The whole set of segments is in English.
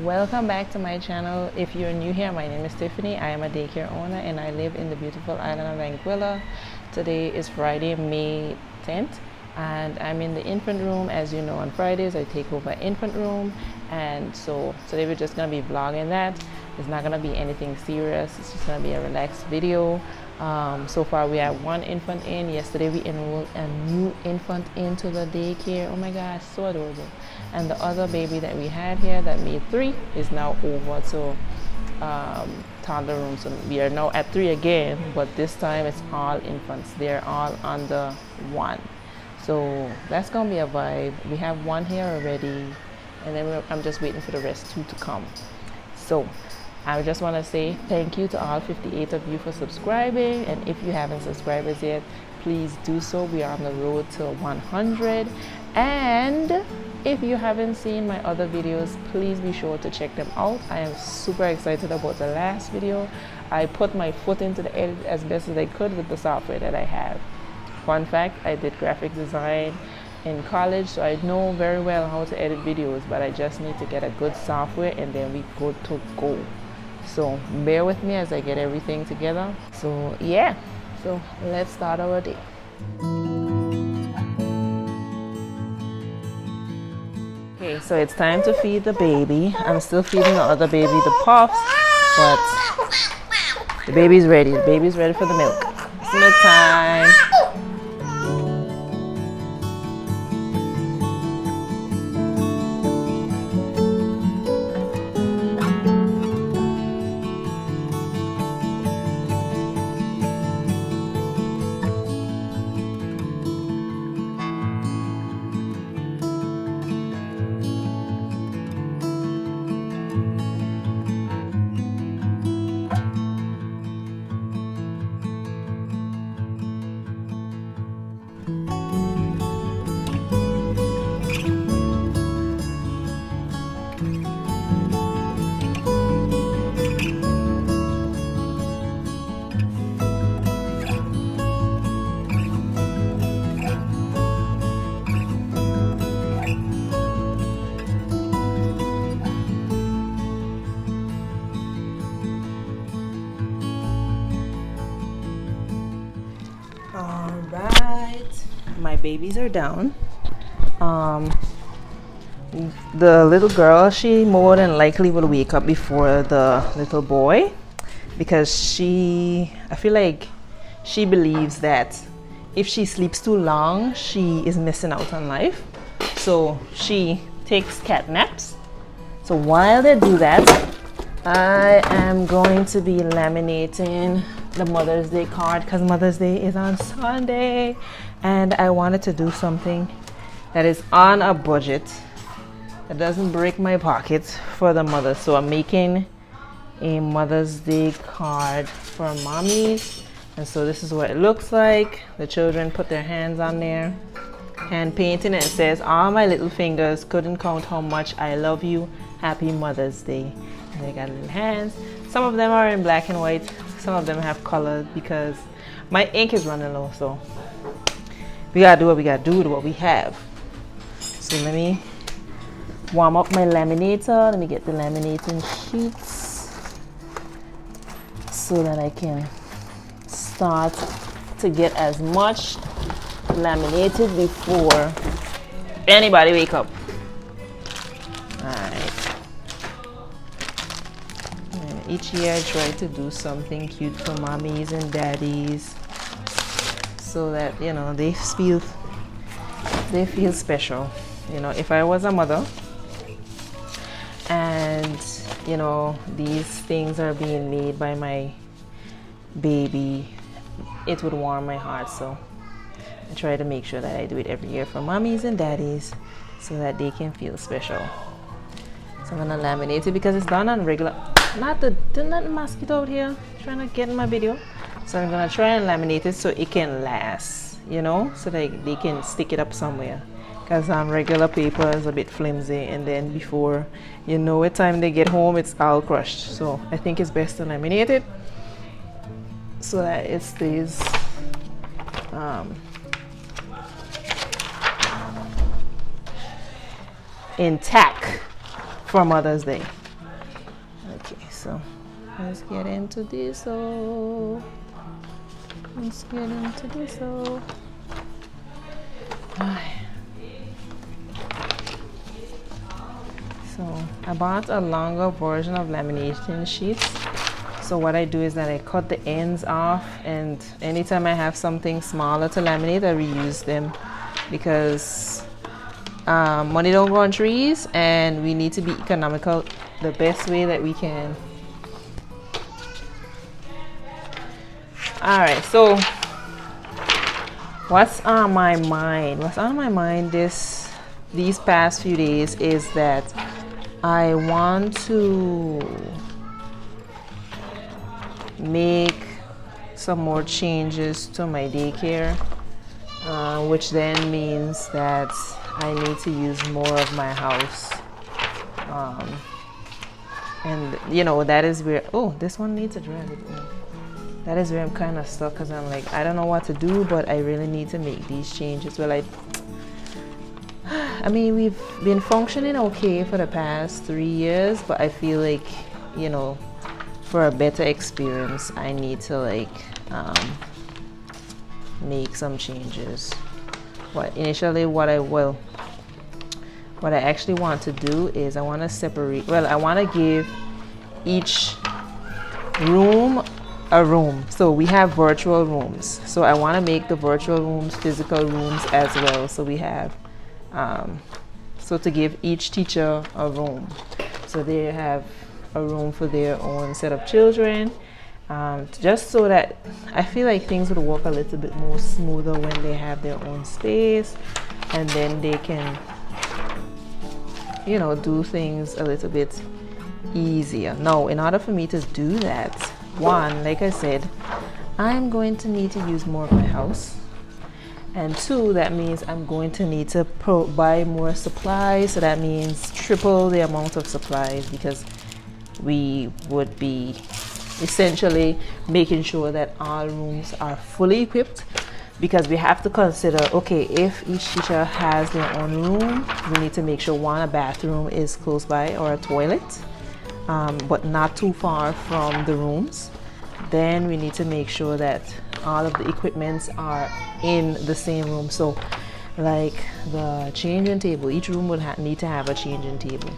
Welcome back to my channel. If you're new here, my name is Tiffany. I am a daycare owner and I live in the beautiful island of Anguilla. Today is Friday, May 10th, and I'm in the infant room. As you know, on Fridays I take over infant room, and so today we're just going to be vlogging that. It's not going to be anything serious. It's just going to be a relaxed video. So far we have one infant in. Yesterday we enrolled a new infant into the daycare. Oh my gosh, so adorable. And the other baby that we had here that made 3 is now over to toddler room. So we are now at 3 again, but this time it's all infants. They're all under 1. So that's gonna be a vibe. We have 1 here already, and then I'm just waiting for the rest 2 to come. So I just want to say thank you to all 58 of you for subscribing, and if you haven't subscribed as yet, please do so. We are on the road to 100, and if you haven't seen my other videos, please be sure to check them out. I am super excited about the last video. I put my foot into the edit as best as I could with the software that I have. Fun fact, I did graphic design in college, so I know very well how to edit videos, but I just need to get a good software and then we good to go. So bear with me as I get everything together. So yeah, so let's start our day. Okay, so it's time to feed the baby. I'm still feeding the other baby the puffs, but the baby's ready. The baby's ready for the milk. It's milk time. Alright, my babies are down. The little girl, she more than likely will wake up before the little boy, because I feel like she believes that if she sleeps too long, she is missing out on life. So she takes cat naps. So while they do that, I am going to be laminating the Mother's Day card, because Mother's Day is on Sunday, and I wanted to do something that is on a budget that doesn't break my pocket for the mother. So I'm making a Mother's Day card for mommies, and so this is what it looks like. The children put their hands on there, hand painting, and it says, "All my little fingers couldn't count how much I love you. Happy Mother's Day." And they got little hands. Some of them are in black and white. Some of them have color because my ink is running low. So we gotta do what we gotta do with what we have. So let me warm up my laminator. Let me get the laminating sheets so that I can start to get as much laminated before anybody wake up. Alright. Each year I try to do something cute for mommies and daddies so that, you know, they feel special. You know, if I was a mother and, you know, these things are being made by my baby, it would warm my heart. So I try to make sure that I do it every year for mommies and daddies so that they can feel special. So I'm gonna laminate it because it's done on regular. Not the mosquito out here trying to get in my video. So I'm gonna try and laminate it so it can last, you know, so that they can stick it up somewhere. Because regular paper is a bit flimsy, and then before you know it, time they get home, it's all crushed. So I think it's best to laminate it so that it stays intact for Mother's Day. so let's get into this. So let's get into this. So I bought a longer version of lamination sheets. So what I do is that I cut the ends off, and anytime I have something smaller to laminate, I reuse them, because money don't grow on trees and we need to be economical the best way that we can. All right, so what's on my mind? What's on my mind these past few days is that I want to make some more changes to my daycare, which then means that I need to use more of my house. And you know, that is where, oh, this one needs a drag. That is where I'm kind of stuck, because I'm like, I don't know what to do, but I really need to make these changes. Well, I mean, we've been functioning okay for the past 3 years, but I feel like, you know, for a better experience, I need to like make some changes. But initially, what I actually want to do is I want to separate. Well, I want to give each room a room. So we have virtual rooms. So I want to make the virtual rooms physical rooms as well. So we have, so to give each teacher a room. So they have a room for their own set of children, just so that I feel like things would work a little bit more smoother when they have their own space, and then they can, you know, do things a little bit easier. Now, in order for me to do that, one, like I said, I'm going to need to use more of my house, and two, that means I'm going to need to buy more supplies. So that means triple the amount of supplies, because we would be essentially making sure that all rooms are fully equipped, because we have to consider, okay, if each teacher has their own room, we need to make sure a bathroom is close by, or a toilet, but not too far from the rooms. Then we need to make sure that all of the equipments are in the same room. So like the changing table, each room would need to have a changing table.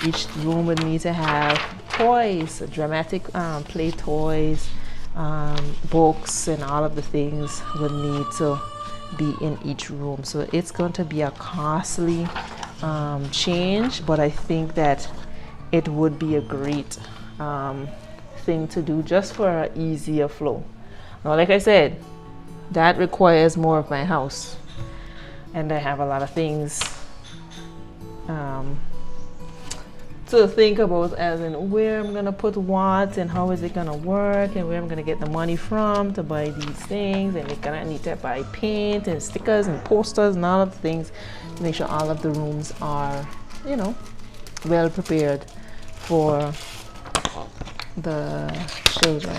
Each room would need to have toys, dramatic play toys, books, and all of the things would need to be in each room. So it's going to be a costly change, but I think that it would be a great thing to do, just for an easier flow. Now, like I said, that requires more of my house, and I have a lot of things to think about, as in where I'm gonna put what, and how is it gonna work, and where I'm gonna get the money from to buy these things, and we're gonna need to buy paint and stickers and posters and all of the things to make sure all of the rooms are, you know, well prepared for the children.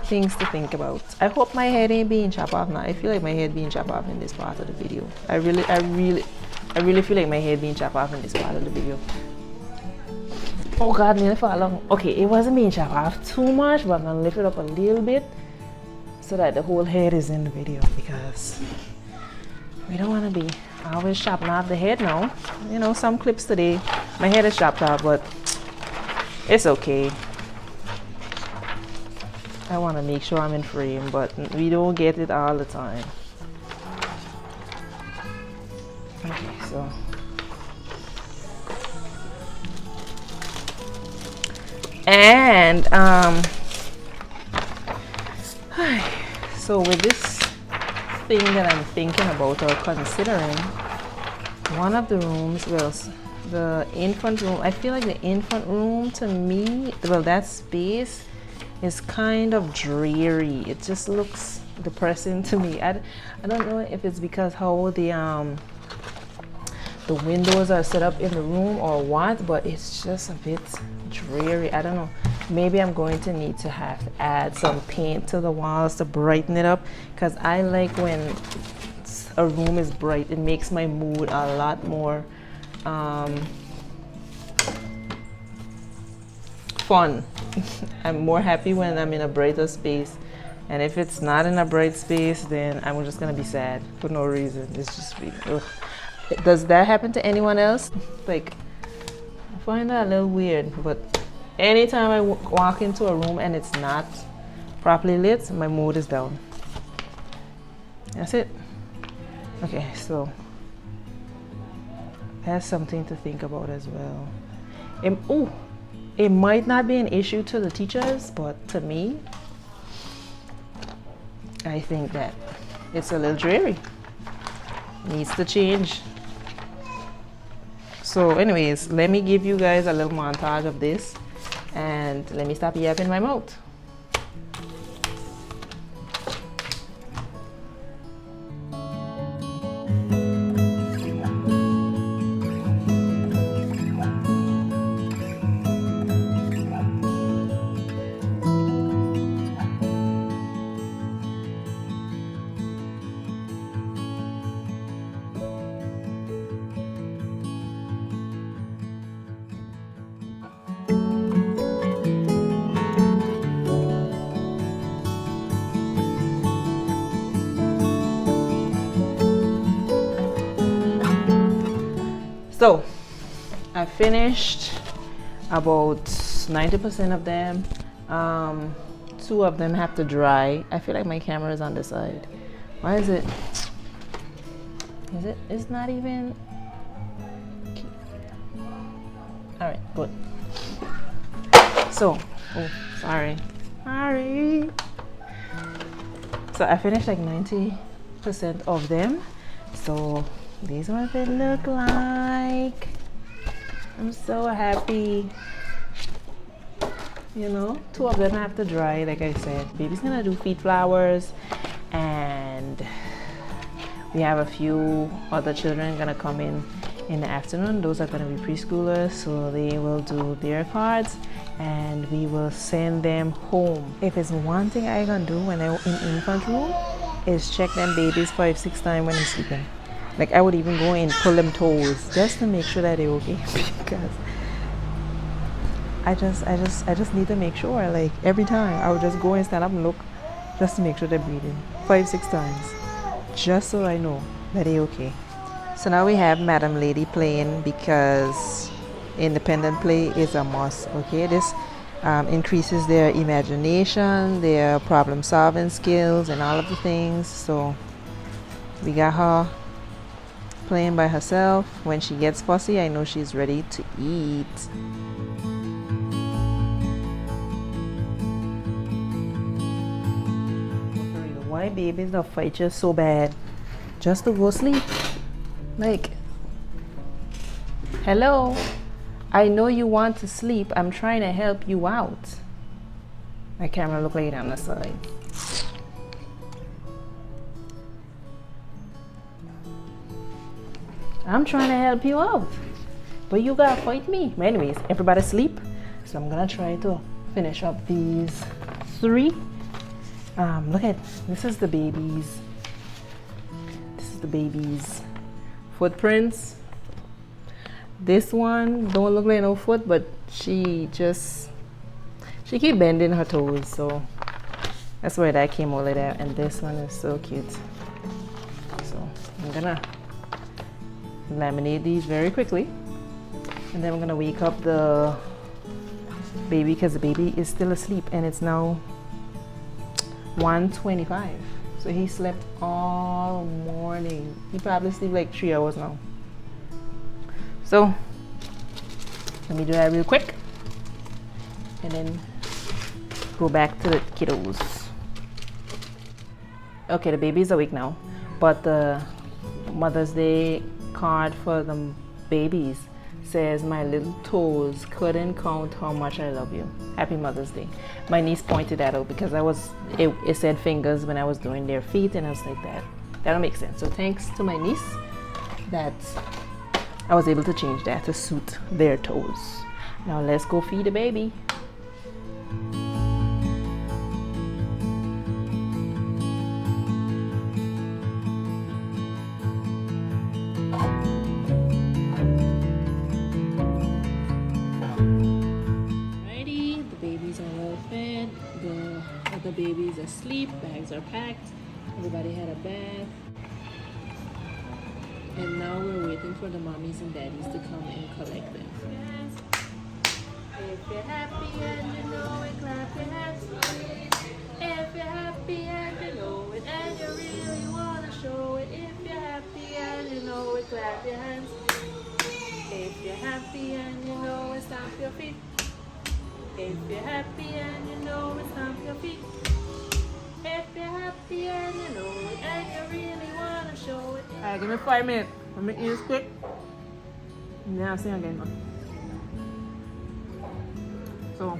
Things to think about. I hope my head ain't being chopped off now. I feel like my head being chopped off in this part of the video. I really feel like my head being chopped off in this part of the video. Oh God, nearly fall along. Okay, it wasn't being chopped off too much, but I'm gonna lift it up a little bit so that the whole head is in the video, because we don't want to be always chopping off the head now. You know, some clips today, my head is chopped off, but it's okay. I want to make sure I'm in frame, but we don't get it all the time. Okay, so and so with this thing that I'm thinking about or considering, one of the rooms, well, the infant room, I feel like the infant room, to me, well, that space is kind of dreary. It just looks depressing to me. I don't know if it's because how the windows are set up in the room or what, but it's just a bit dreary. I don't know. Maybe I'm going to need to have to add some paint to the walls to brighten it up, because I like when a room is bright. It makes my mood a lot more fun. I'm more happy when I'm in a brighter space. And if it's not in a bright space, then I'm just gonna be sad for no reason. It's just, ugh. Does that happen to anyone else? Like, I find that a little weird, but anytime I walk into a room and it's not properly lit, my mood is down. That's it. Okay, so that's something to think about as well. It might not be an issue to the teachers, but to me, I think that it's a little dreary. Needs to change. So anyways, let me give you guys a little montage of this, and let me stop yapping my mouth. So I finished about 90% of them. 2 of them have to dry. I feel like my camera is on the side. Why is it? It's not even. All right, good. So, oh, sorry. So I finished like 90% of them. So these are what they look like. I'm so happy. You know, 2 of them have to dry, like I said. Baby's gonna do feet flowers, and we have a few other children gonna come in the afternoon. Those are gonna be preschoolers, so they will do their cards and we will send them home. If it's one thing I gonna do when I'm in infant room is check them babies 5-6 times when I'm sleeping. Like I would even go and pull them toes just to make sure that they're okay because I just need to make sure. Like every time I would just go and stand up and look just to make sure they're breathing 5-6 times just so I know that they're okay. So now we have Madam Lady playing because independent play is a must. Okay, this increases their imagination, their problem solving skills and all of the things. So we got her playing by herself. When she gets fussy, I know she's ready to eat. Why babies don't fight you so bad just to go sleep? Like, hello, I know you want to sleep. I'm trying to help you out. My camera look like it on the side. I'm trying to help you out, but you gotta fight me. But anyways, everybody sleep. So I'm gonna try to finish up these 3. Look at, this is the babies. This is the babies' footprints. This one don't look like no foot, but she keep bending her toes, so that's why that came over there. And this one is so cute. So I'm gonna laminate these very quickly, and then I'm gonna wake up the baby because the baby is still asleep, and it's now 1:25. So he slept all morning. He probably sleep like 3 hours now. So let me do that real quick and then go back to the kiddos. Okay, the baby's awake now, but the Mother's Day card for the babies says, my little toes couldn't count how much I love you. Happy Mother's Day. My niece pointed that out because it said fingers when I was doing their feet, and I was like, that'll make sense. So thanks to my niece that I was able to change that to suit their toes. Now let's go feed the baby. The baby's asleep, bags are packed, everybody had a bath. And now we're waiting for the mommies and daddies to come and collect them. If you're happy and you know it, clap your hands. If you're happy and you know it, and you really wanna show it. If you're happy and you know it, clap your hands. If you're happy and you know it, stamp your feet. If you're happy and you know it, stamp your feet. If you're happy and you know it, and you really wanna show it. Alright, give me 5 minutes. Let me eat this quick. And then I'll sing again. So.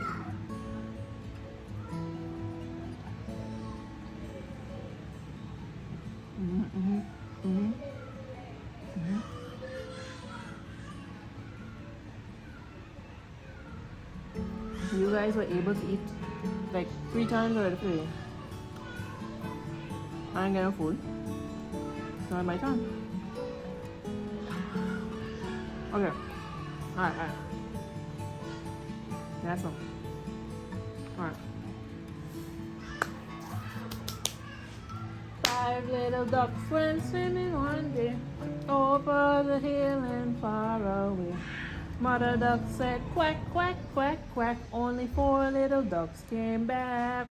You guys were able to eat like 3 times already today. I ain't getting food. It's not my turn. Okay. Alright. That's all. Alright. 5 little ducks went swimming one day over the hill and far away. Mother duck said quack, quack, quack, quack. Only 4 little ducks came back.